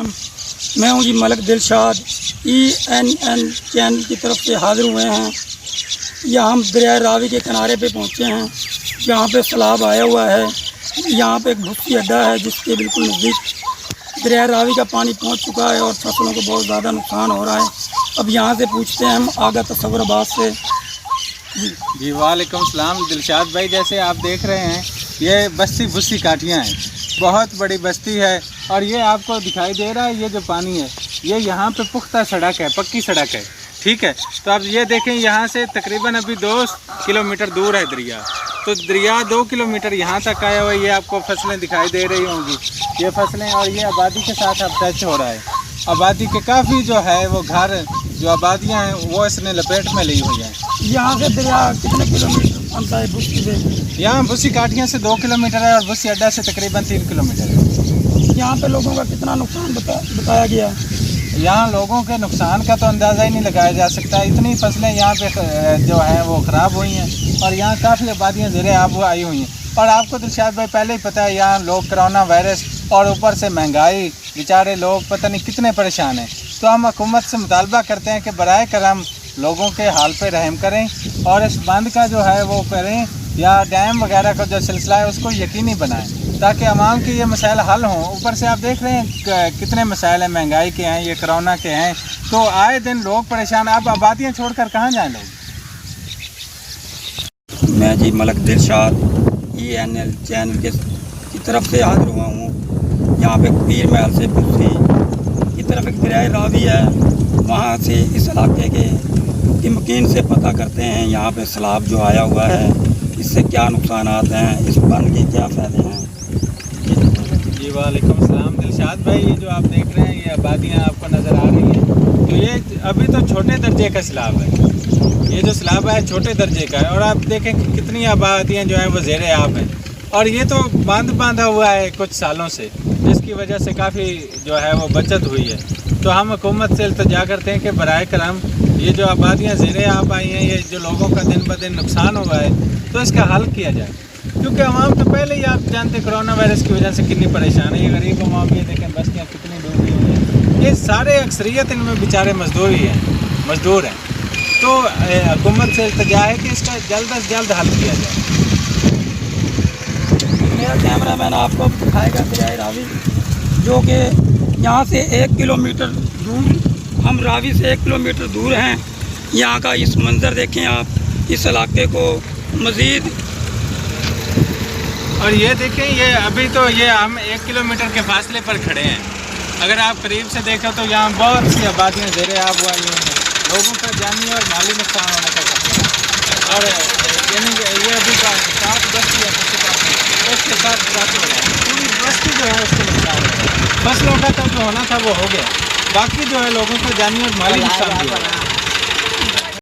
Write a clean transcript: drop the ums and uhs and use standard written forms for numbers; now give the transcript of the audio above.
मैं हूं जी Malak Dilshad ENN channel की तरफ से हाज़िर हुए हैं। यहाँ हम दरिया रावी के किनारे पे पहुँचे हैं। यहाँ पे सैलाब आया हुआ है। यहाँ पे एक भुस्सी अड्डा है जिसके बिल्कुल नज़दीक दरिया रावी का पानी पहुँच चुका है और फसलों को बहुत ज़्यादा नुकसान हो रहा है। अब यहाँ से पूछते हैं हम आगा तस्वुराबाद से। जी वालेकुम सलाम दिलशाद भाई, जैसे आप देख रहे हैं ये बस्ती भुस्सी काटियाँ हैं, बहुत बड़ी बस्ती है। और ये आपको दिखाई दे रहा है ये जो पानी है ये यहाँ पे पुख्ता सड़क है, पक्की सड़क है, ठीक है। तो आप ये देखें यहाँ से तकरीबन अभी 2 किलोमीटर दूर है दरिया, तो दरिया 2 किलोमीटर यहाँ तक आया हुआ है। ये आपको फसलें दिखाई दे रही होंगी, ये फसलें, और ये आबादी के साथ अब टच हो रहा है। आबादी के काफ़ी जो है वो घर जो आबादियाँ हैं वो इसने लपेट में ली हुई हैं। यहाँ से दरिया कितने किलोमीटर बनता है भुस्सी से? यहाँ भुस्सी काटियाँ से 2 किलोमीटर है और भुस्सी अड्डा से तकरीबन 3 किलोमीटर है। यहाँ पे लोगों का कितना नुकसान बताया गया? यहाँ लोगों के नुकसान का तो अंदाज़ा ही नहीं लगाया जा सकता। इतनी फसलें यहाँ पे जो हैं वो ख़राब हुई हैं और यहाँ काफ़ी आबादियाँ ज़ेरे आब आई हुई हैं। और आपको दिलशाद भाई पहले ही पता है यहाँ लोग कोरोना वायरस और ऊपर से महंगाई, बेचारे लोग पता नहीं कितने परेशान हैं। तो हम हुकूमत से मुतालबा करते हैं कि बराए करम लोगों के हाल पे रहम करें और इस बंद का जो है वो करें या डैम वगैरह का जो सिलसिला है उसको यकीनी बनाएं ताकि आवाम के ये मसाइल हल हों। ऊपर से आप देख रहे हैं कितने मसाइल हैं, महंगाई के हैं, ये कोरोना के हैं, तो आए दिन लोग परेशान। अब आबादियाँ छोड़कर कहाँ जाएं लोग? मैं जी मलक दिलशाद ENN चैनल की तरफ से हाजिर हुआ हूँ। यहाँ पे पीर महल से भुस्सी की तरफ एक दरिया रावी है, वहाँ से इस इलाके के यकीन से पता करते हैं यहाँ पे सैलाब जो आया हुआ है इससे क्या नुकसानात हैं, इस बंद के क्या फ़ायदे हैं। जी वालेकुम सलाम दिलशाद भाई, ये जो आप देख रहे हैं ये आबादियाँ आपको नज़र आ रही हैं, तो ये अभी तो छोटे दर्जे का सैलाब है। ये जो सैलाब है छोटे दर्जे का है और आप देखें कि कितनी आबादियाँ जो हैं वो ज़ेरे आब हैं और ये तो बांधा हुआ है कुछ सालों से, जिसकी वजह से काफ़ी जो है वो बचत हुई है। तो हम हुकूमत से इल्तिजा करते हैं कि बराए करम ये जो आबादियाँ ज़ेरे आब आई हैं, ये जो लोगों का दिन ब दिन नुकसान हुआ है, तो इसका हल किया जाए। क्योंकि आवाम तो पहले ही आप जानते हैं कोरोना वायरस की वजह से कितनी परेशान है। ये गरीब आवाम, ये देखें बस्तियाँ कितनी डूबी हुई हैं, ये सारे अक्सरियत इनमें बेचारे मजदूर हैं। तो हुकूमत से इल्तिजा है कि इसका जल्द अज जल्द हल किया जाए। मेरा कैमरामैन आपको दिखाएगा दरिया रावी, जो कि यहाँ से 1 किलोमीटर दूर, हम रावी से 1 किलोमीटर दूर हैं। यहाँ का इस मंज़र देखें आप, इस इलाके को मज़ीद। और ये देखें ये अभी तो ये हम 1 किलोमीटर के फासले पर खड़े हैं। अगर आप करीब से देखें तो यहाँ बहुत सी आबादियाँ ज़ेरे आब हुई हैं, लोगों का जानी और माली नुकसान होने का खतरा है। और यानी ये अभी 7 बस्ती है, उसके साथ पूरी बस्ती जो है उसको नुकसान है। फसलों का तो जो होना था वो हो गया, बाकी जो है लोगों का जानी और माली नुकसान भी हो रहा है।